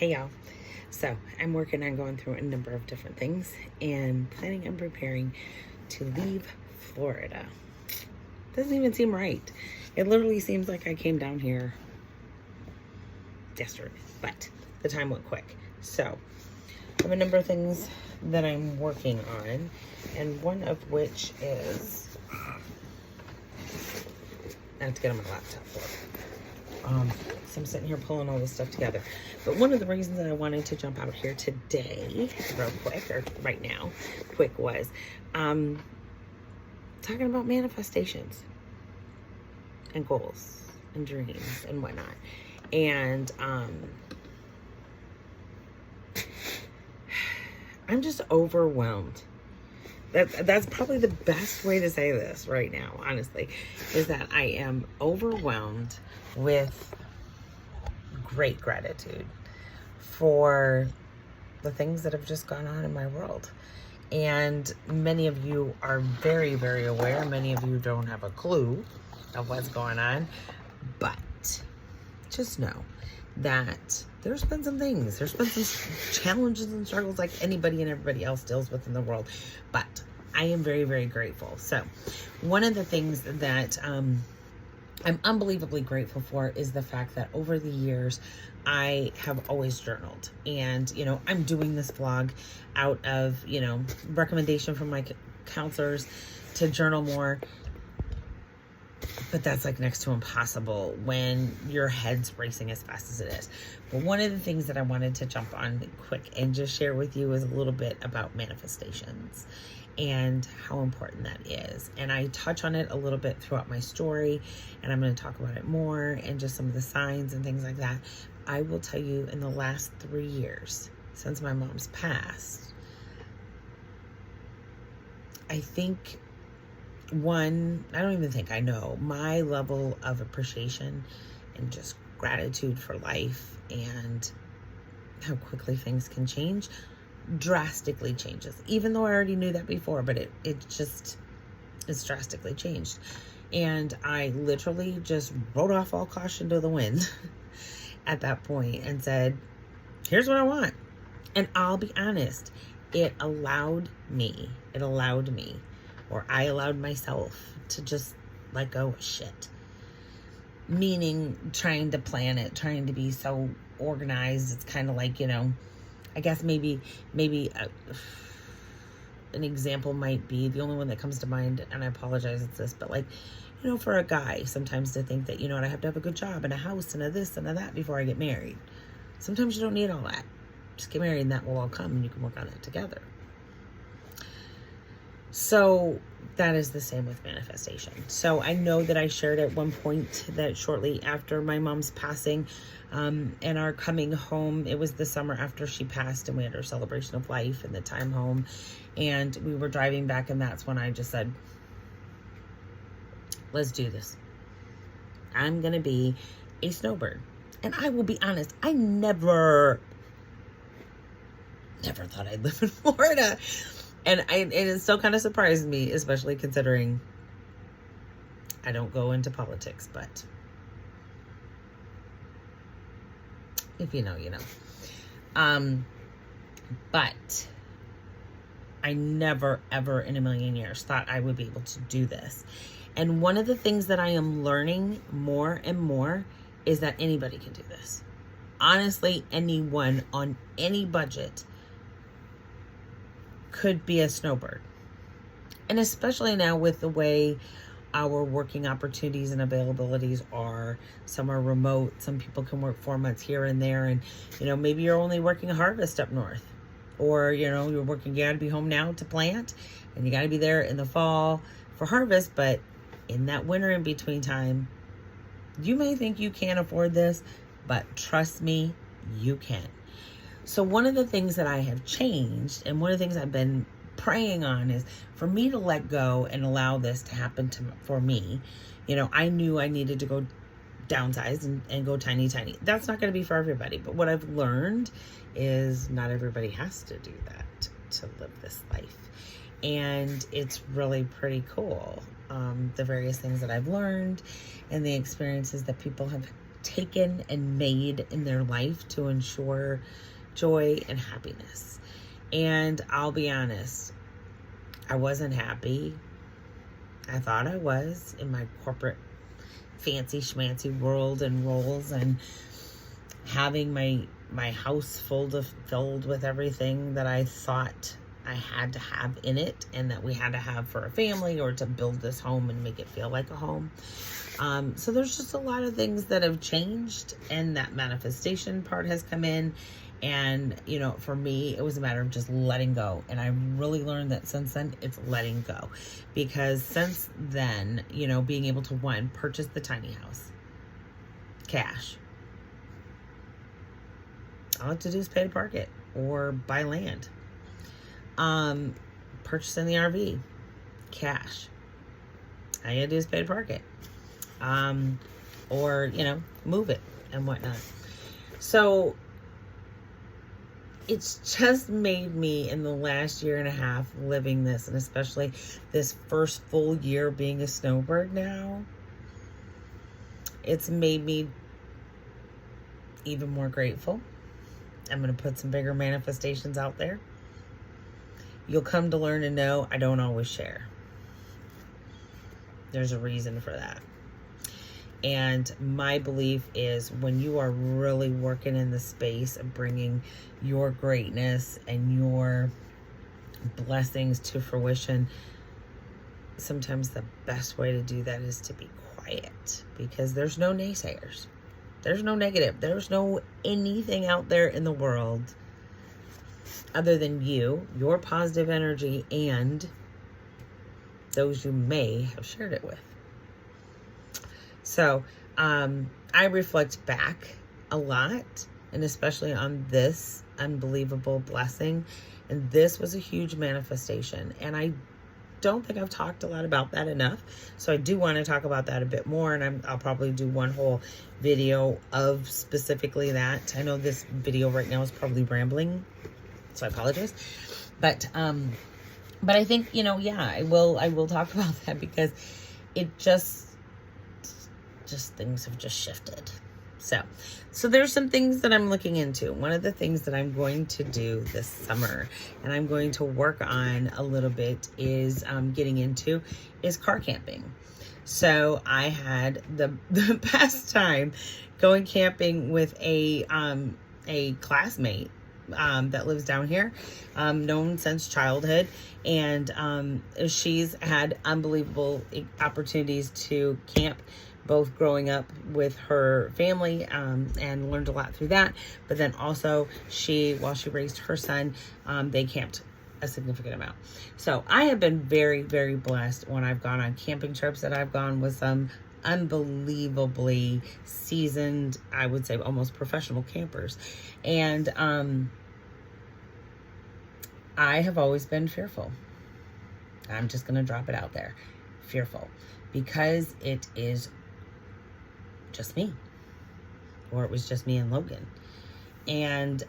Hey y'all. So I'm working on going through a number of different things and planning and preparing to leave Florida. Doesn't even seem right. It literally seems like I came down here yesterday, but the time went quick. So I have a number of things that I'm working on, and one of which is I have to get on my laptop for it. So I'm sitting here pulling all this stuff together. But one of the reasons that I wanted to jump out here today, real quick, or right now, quick, was talking about manifestations and goals and dreams and whatnot. And I'm just overwhelmed. That's probably the best way to say this right now, honestly, is that I am overwhelmed with great gratitude for the things that have just gone on in my world. And many of you are very, very aware. Many of you don't have a clue of what's going on. But just know that there's been some things. There's been some challenges and struggles like anybody and everybody else deals with in the world. But I am very, very grateful. So one of the things that I'm unbelievably grateful for is the fact that over the years, I have always journaled. And, I'm doing this vlog out of, recommendation from my counselors to journal more. But that's like next to impossible when your head's racing as fast as it is. But one of the things that I wanted to jump on quick and just share with you is a little bit about manifestations and how important that is. And I touch on it a little bit throughout my story, and I'm going to talk about it more and just some of the signs and things like that. I will tell you, in the last 3 years since my mom's passed, I know my level of appreciation and just gratitude for life and how quickly things can change drastically changes. Even though I already knew that before, but it's drastically changed. And I literally just wrote off all caution to the wind at that point and said, here's what I want. And I'll be honest, I allowed myself to just let go of shit. Meaning trying to plan it, trying to be so organized. It's kind of like, I guess maybe an example might be, the only one that comes to mind, and I apologize, it's this, but like, for a guy sometimes to think that, I have to have a good job and a house and a this and a that before I get married. Sometimes you don't need all that. Just get married and that will all come and you can work on it together. So that is the same with manifestation. So I know that I shared at one point that shortly after my mom's passing, and our coming home, it was the summer after she passed, and we had our celebration of life and the time home, and we were driving back, and that's when I just said, let's do this. I'm going to be a snowbird. And I will be honest, I never thought I'd live in Florida. And it still kind of surprised me, especially considering I don't go into politics, but if you know, you know. But I never, ever in a million years thought I would be able to do this. And one of the things that I am learning more and more is that anybody can do this. Honestly, anyone on any budget could be a snowbird. And especially now with the way our working opportunities and availabilities are, some are remote, some people can work 4 months here and there, and maybe you're only working a harvest up north, or you're working, you got to be home now to plant, and you got to be there in the fall for harvest. But in that winter in between time, you may think you can't afford this, but trust me, you can. So one of the things that I have changed, and one of the things I've been praying on, is for me to let go and allow this to happen for me. I knew I needed to go downsize and go tiny. That's not going to be for everybody. But what I've learned is not everybody has to do that to live this life. And it's really pretty cool. The various things that I've learned and the experiences that people have taken and made in their life to ensure joy and happiness. And I'll be honest, I wasn't happy. I thought I was in my corporate fancy schmancy world and roles, and having my house filled with everything that I thought I had to have in it and that we had to have for a family or to build this home and make it feel like a home. So there's just a lot of things that have changed, and that manifestation part has come in. And, you know, for me, it was a matter of just letting go. And I really learned that since then, it's letting go. Because since then, you know, being able to, one, purchase the tiny house, cash. All I have to do is pay to park it or buy land. Purchasing the RV, cash. All you gotta do is pay to park it. Or, you know, move it and whatnot. So it's just made me, in the last year and a half living this, and especially this first full year being a snowbird now, it's made me even more grateful. I'm going to put some bigger manifestations out there. You'll come to learn and know I don't always share. There's a reason for that. And my belief is, when you are really working in the space of bringing your greatness and your blessings to fruition, sometimes the best way to do that is to be quiet, because there's no naysayers. There's no negative. There's no anything out there in the world other than you, your positive energy, and those you may have shared it with. So I reflect back a lot, and especially on this unbelievable blessing. And this was a huge manifestation. And I don't think I've talked a lot about that enough. So I do want to talk about that a bit more. And I'll probably do one whole video of specifically that. I know this video right now is probably rambling, so I apologize. But I think, you know, yeah, I will talk about that, because it just things have just shifted. So there's some things that I'm looking into. One of the things that I'm going to do this summer, and I'm going to work on a little bit, is getting into is car camping. So I had the best time going camping with a classmate that lives down here, known since childhood. And she's had unbelievable opportunities to camp, both growing up with her family, and learned a lot through that. But then also while she raised her son, they camped a significant amount. So I have been very, very blessed when I've gone on camping trips that I've gone with some unbelievably seasoned, I would say almost professional campers. And I have always been fearful. I'm just going to drop it out there. Fearful. Because it is just me. Or it was just me and Logan. And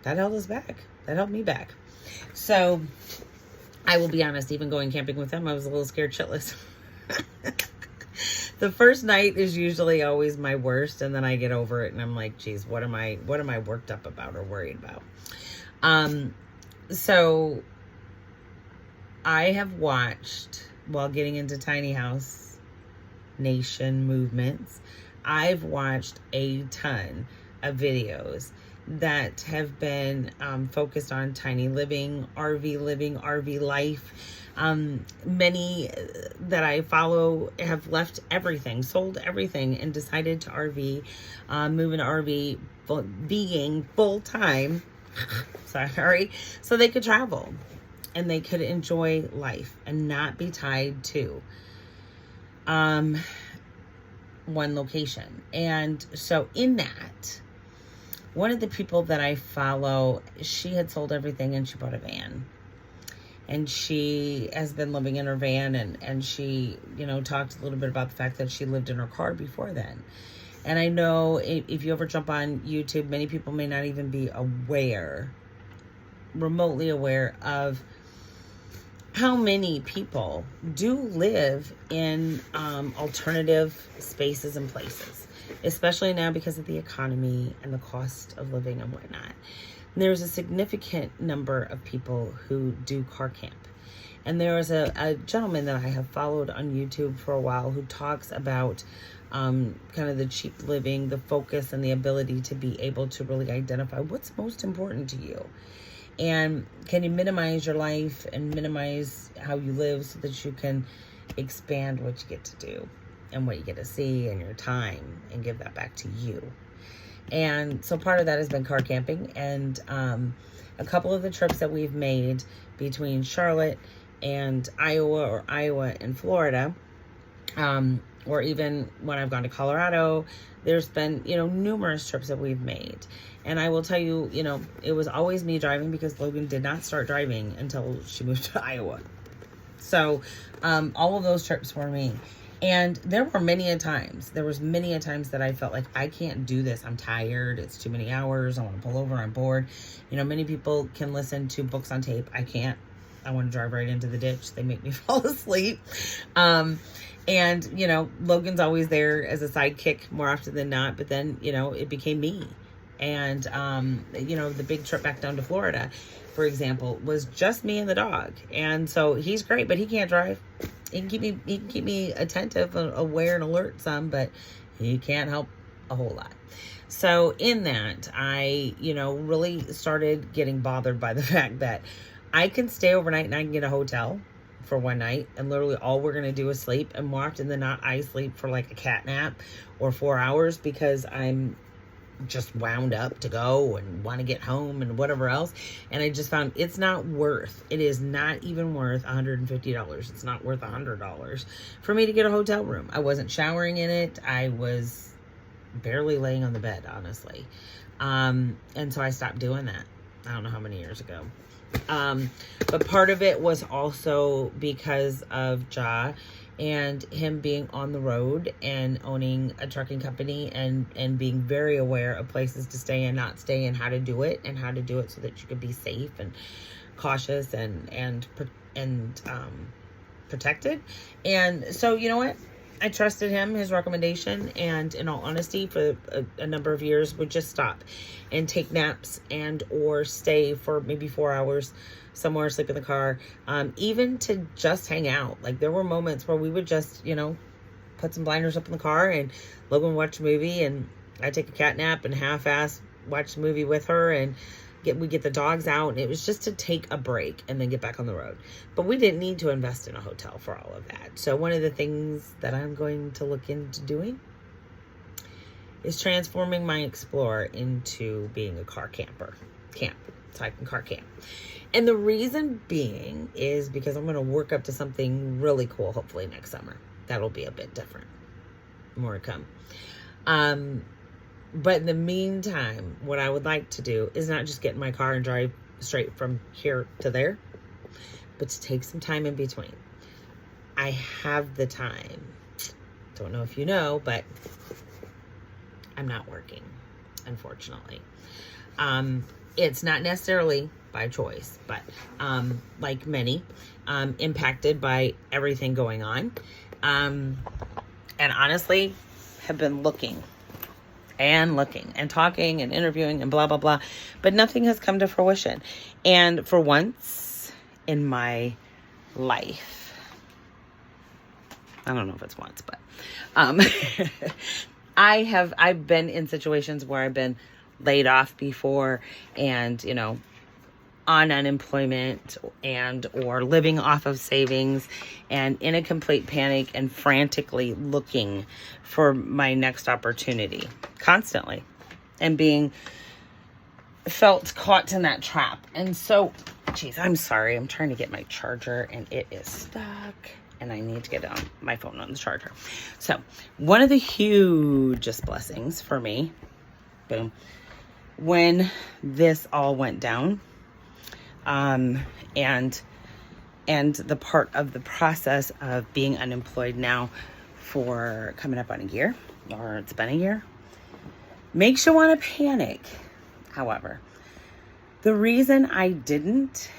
that held us back. That held me back. So I will be honest, even going camping with them, I was a little scared shitless. The first night is usually always my worst, and then I get over it and I'm like, geez, what am I worked up about or worried about? So I have watched, while getting into tiny house nation movements, I've watched a ton of videos that have been focused on tiny living, RV life. Many that I follow have left everything, sold everything, and decided to RV, move into RV, being full time. Sorry, so they could travel and they could enjoy life and not be tied to one location. And so in that, one of the people that I follow, she had sold everything and she bought a van. And she has been living in her van, and she, you know, talked a little bit about the fact that she lived in her car before then. And I know if you ever jump on YouTube, many people may not even be remotely aware of how many people do live in alternative spaces and places, especially now because of the economy and the cost of living and whatnot. There's a significant number of people who do car camp. And there was a gentleman that I have followed on YouTube for a while who talks about kind of the cheap living, the focus, and the ability to be able to really identify what's most important to you. And can you minimize your life and minimize how you live so that you can expand what you get to do and what you get to see and your time and give that back to you. And so part of that has been car camping, and a couple of the trips that we've made between Charlotte and Iowa, or Iowa and Florida, or even when I've gone to Colorado, there's been, numerous trips that we've made. And I will tell you, it was always me driving because Logan did not start driving until she moved to Iowa. So all of those trips were me. And there was many a times that I felt like I can't do this. I'm tired. It's too many hours. I want to pull over. I'm bored. Many people can listen to books on tape. I can't. I want to drive right into the ditch. They make me fall asleep. And, Logan's always there as a sidekick more often than not. But then, it became me. And, the big trip back down to Florida, for example, was just me and the dog. And so he's great, but he can't drive. He can keep me attentive, aware, and alert some, but he can't help a whole lot. So in that, I, really started getting bothered by the fact that I can stay overnight and I can get a hotel for one night, and literally all we're going to do is sleep. And more often than not, I sleep for like a cat nap or 4 hours because I'm just wound up to go and want to get home and whatever else. And I just found it is not even worth $150. It's not worth $100 for me to get a hotel room. I wasn't showering in it. I was barely laying on the bed, honestly. And so I stopped doing that. I don't know how many years ago. But part of it was also because of Ja and him being on the road and owning a trucking company and being very aware of places to stay and not stay and how to do it so that you could be safe and cautious and protected. And so, you know what? I trusted him, his recommendation, and in all honesty, for a number of years, would just stop and take naps and or stay for maybe 4 hours somewhere, sleep in the car, even to just hang out. Like, there were moments where we would just, put some blinders up in the car and Logan would watch a movie and I'd take a cat nap and half-ass watch the movie with her, and we get the dogs out, and it was just to take a break and then get back on the road. But we didn't need to invest in a hotel for all of that. So one of the things that I'm going to look into doing is transforming my Explorer into being a car camper. So I can car camp. And the reason being is because I'm going to work up to something really cool, hopefully next summer. That'll be a bit different. More to come. But in the meantime, what I would like to do is not just get in my car and drive straight from here to there, but to take some time in between. I have the time. Don't know if you know, but I'm not working, unfortunately. It's not necessarily by choice, but like many, impacted by everything going on. And honestly, have been looking and talking and interviewing and blah, blah, blah. But nothing has come to fruition. And for once in my life, I don't know if it's once, but I've been in situations where I've been laid off before and, on unemployment and or living off of savings and in a complete panic and frantically looking for my next opportunity constantly and being felt caught in that trap. And so, geez, I'm sorry. I'm trying to get my charger and it is stuck and I need to get my phone on the charger. So one of the hugest blessings for me, boom, when this all went down, and the part of the process of being unemployed now for coming up on a year, or it's been a year, makes you want to panic. However, the reason I didn't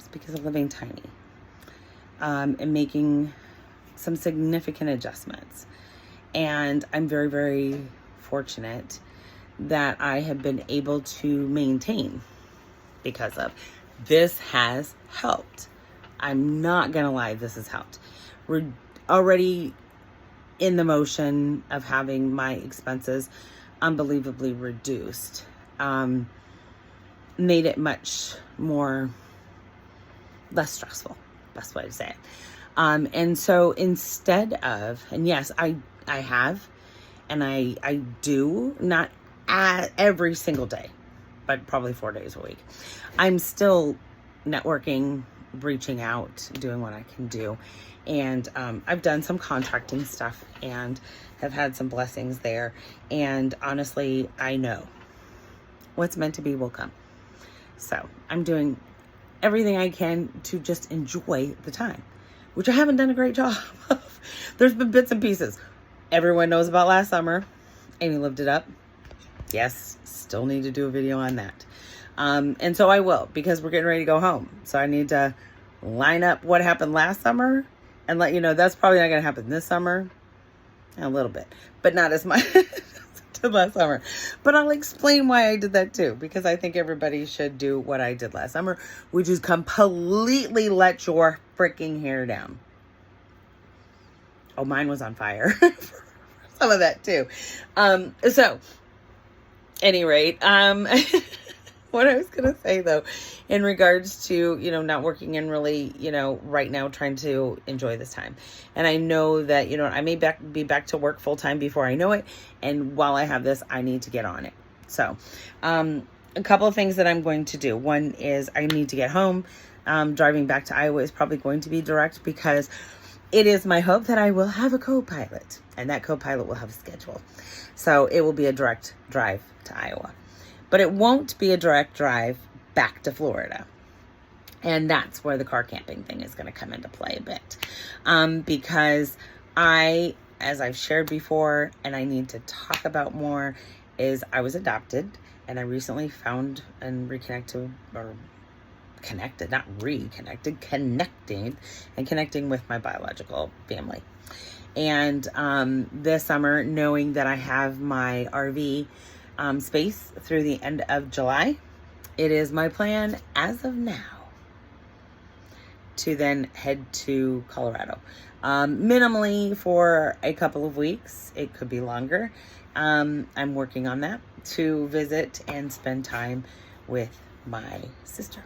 is because of living tiny, and making some significant adjustments. And I'm very, very fortunate that I have been able to maintain because of this has helped. I'm not gonna lie, this has helped. We're already in the motion of having my expenses unbelievably reduced. Made it much more less stressful, best way to say it. And so instead of, and yes, I have, and I do, not every single day, but probably 4 days a week. I'm still networking, reaching out, doing what I can do. And I've done some contracting stuff and have had some blessings there. And honestly, I know what's meant to be will come. So I'm doing everything I can to just enjoy the time, which I haven't done a great job of. There's been bits and pieces. Everyone knows about last summer. Amy lived it up. Yes, still need to do a video on that. And so I will, because we're getting ready to go home. So I need to line up what happened last summer and let you know that's probably not going to happen this summer. A little bit, but not as much to last summer. But I'll explain why I did that too, because I think everybody should do what I did last summer, which is completely let your freaking hair down. Oh, mine was on fire. Some of that too. So, any rate, what I was going to say though, in regards to, not working and really, right now trying to enjoy this time. And I know that, I may be back to work full time before I know it. And while I have this, I need to get on it. So, a couple of things that I'm going to do. One is I need to get home. Driving back to Iowa is probably going to be direct, because it is my hope that I will have a co-pilot, and that co-pilot will have a schedule. So it will be a direct drive to Iowa, but it won't be a direct drive back to Florida. And that's where the car camping thing is going to come into play a bit. Because as I've shared before, and I need to talk about more, is I was adopted, and I recently found and connecting with my biological family. And this summer, knowing that I have my RV space through the end of July, it is my plan as of now to then head to Colorado. Minimally for a couple of weeks. It could be longer. I'm working on that, to visit and spend time with my sister,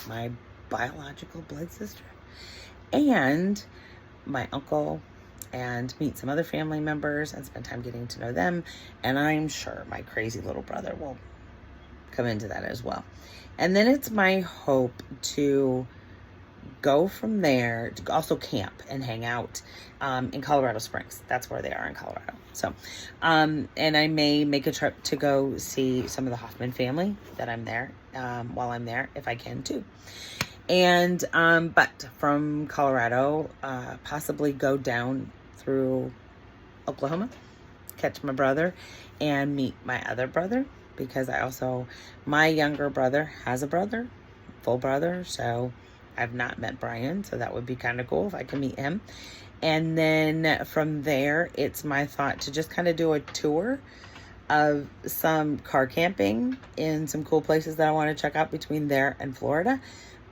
my biological blood sister, and my uncle, and meet some other family members and spend time getting to know them. And I'm sure my crazy little brother will come into that as well. And then it's my hope to go from there to also camp and hang out in Colorado Springs. That's where they are in Colorado. So, and I may make a trip to go see some of the Hoffman family that I'm there while I'm there, if I can too. And, but from Colorado, possibly go down through Oklahoma, catch my brother, and meet my other brother, because my younger brother has a brother, full brother, so I've not met Brian, so that would be kind of cool if I can meet him. And then from there, it's my thought to just kind of do a tour of some car camping in some cool places that I want to check out between there and Florida.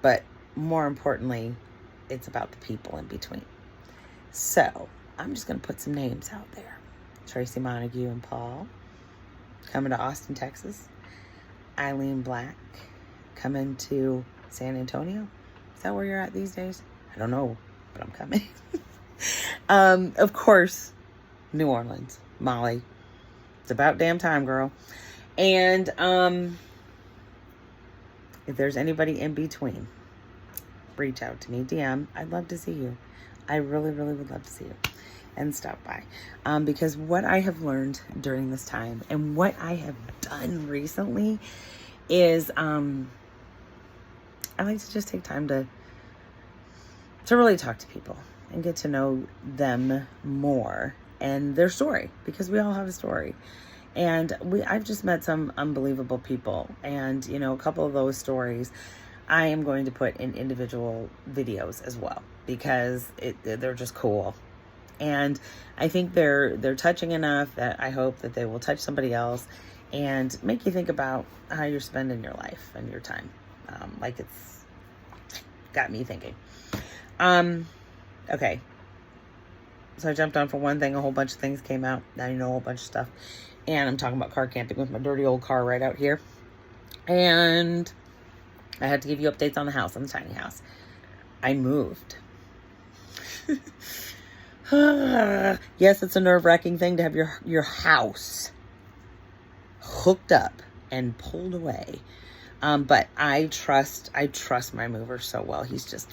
But more importantly, it's about the people in between. So I'm just going to put some names out there. Tracy Montague and Paul coming to Austin, Texas. Eileen Black coming to San Antonio. Is that where you're at these days? I don't know, but I'm coming. Of course, New Orleans, Molly. It's about damn time, girl. And if there's anybody in between, reach out to me, DM. I'd love to see you. I really, really would love to see you and stop by. Because what I have learned during this time and what I have done recently is I like to just take time to really talk to people and get to know them more and their story, because we all have a story. And I've just met some unbelievable people, and a couple of those stories I am going to put in individual videos as well, because they're just cool. And I think they're touching enough that I hope that they will touch somebody else and make you think about how you're spending your life and your time. Like, it's got me thinking. Okay. So I jumped on for one thing, a whole bunch of things came out. Now you know a whole bunch of stuff. And I'm talking about car camping with my dirty old car right out here. And I had to give you updates on the house, on the tiny house. I moved. Yes, it's a nerve-wracking thing to have your house hooked up and pulled away. But I trust my mover so well. He's just,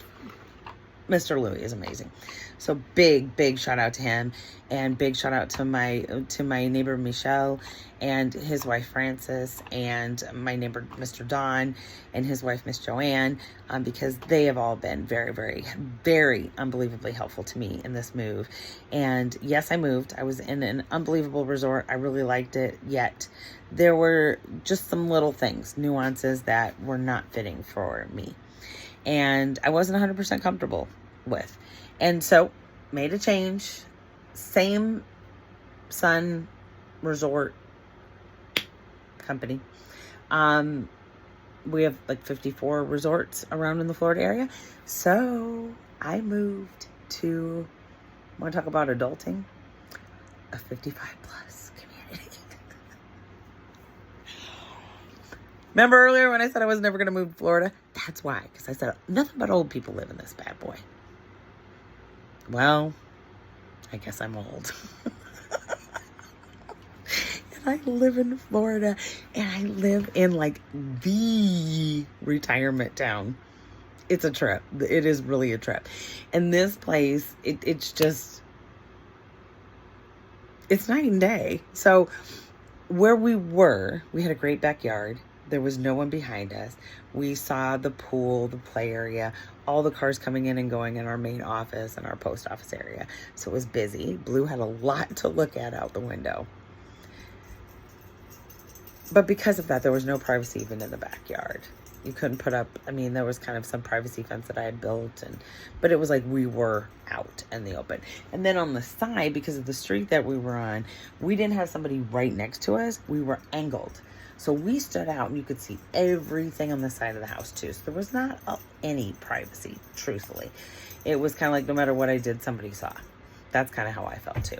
Mr. Louie is amazing. So big shout out to him, and big shout out to my neighbor Michelle and his wife Frances, and my neighbor Mr. Don and his wife Miss Joanne, because they have all been very unbelievably helpful to me in this move. And yes, I moved. I was in an unbelievable resort. I really liked it, yet there were just some little things, nuances that were not fitting for me, and I wasn't 100% comfortable with. And so made a change. Same Sun Resort company. We have like 54 resorts around in the Florida area. So I moved to, want to talk about adulting? A 55 plus community. Remember earlier when I said I was never going to move to Florida? That's why. Because I said nothing but old people live in this bad boy. Well, I guess I'm old. And I live in Florida, and I live in like the retirement town. It's a trip. It is really a trip. And this place, it's just, it's night and day. So where we were, we had a great backyard. There was no one behind us. We saw the pool, the play area, all the cars coming in and going in our main office and our post office area. So it was busy. Blue had a lot to look at out the window. But because of that, there was no privacy even in the backyard. You couldn't put up, I mean, there was kind of some privacy fence that I had built, but it was like we were out in the open. And then on the side, because of the street that we were on, we didn't have somebody right next to us. We were angled. So we stood out and you could see everything on the side of the house too. So there was not any privacy, truthfully. It was kind of like no matter what I did, somebody saw. That's kind of how I felt too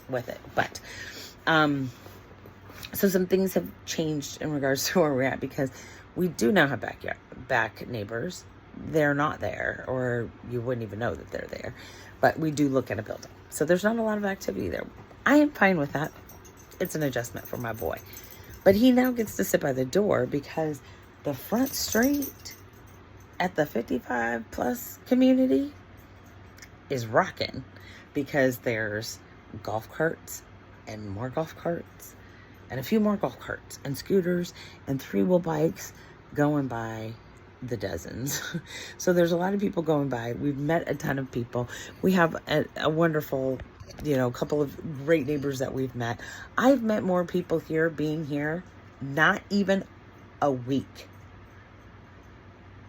with it. But, so some things have changed in regards to where we're at, because we do now have back neighbors. They're not there, or you wouldn't even know that they're there, but we do look at a building. So there's not a lot of activity there. I am fine with that. It's an adjustment for my boy. But he now gets to sit by the door, because the front street at the 55 plus community is rocking, because there's golf carts and more golf carts and a few more golf carts and scooters and 3-wheel bikes going by the dozens. So there's a lot of people going by. We've met a ton of people. We have a wonderful, couple of great neighbors that we've met. I've met more people here, being here, not even a week,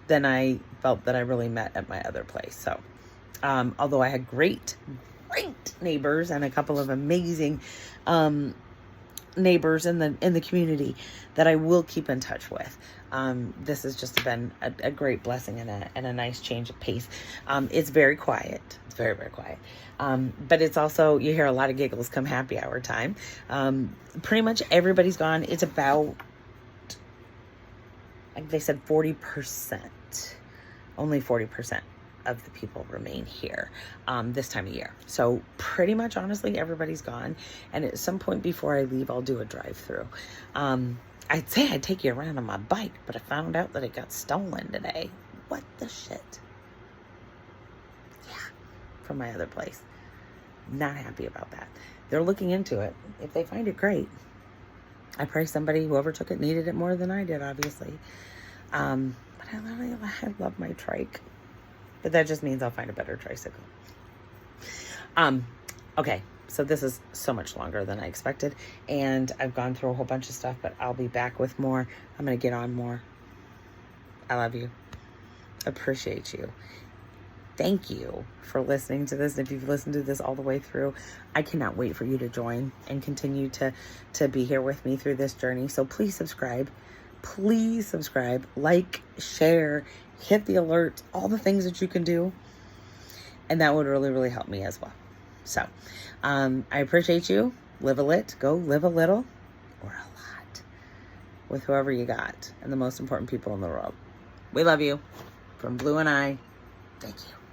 than I felt that I really met at my other place. So, although I had great neighbors and a couple of amazing, neighbors in the community that I will keep in touch with. This has just been a great blessing and a nice change of pace. It's very quiet. It's very, very quiet. But it's also, you hear a lot of giggles come happy hour time. Pretty much everybody's gone. It's about, like they said, 40%. Only 40% of the people remain here this time of year. So pretty much, honestly, everybody's gone. And at some point before I leave, I'll do a drive-through. I'd say I'd take you around on my bike, but I found out that it got stolen today. What the shit? Yeah, from my other place. Not happy about that. They're looking into it. If they find it, great. I pray whoever took it needed it more than I did, obviously. But I love my trike. But that just means I'll find a better tricycle. Okay, so this is so much longer than I expected, and I've gone through a whole bunch of stuff, but I'll be back with more. I'm going to get on more. I love you. Appreciate you. Thank you for listening to this. If you've listened to this all the way through, I cannot wait for you to join and continue to be here with me through this journey. So please subscribe. Please subscribe, like, share, hit the alert, all the things that you can do. And that would really, really help me as well. So I appreciate you. Live a lit. Go live a little or a lot with whoever you got and the most important people in the world. We love you. From Blue and I, thank you.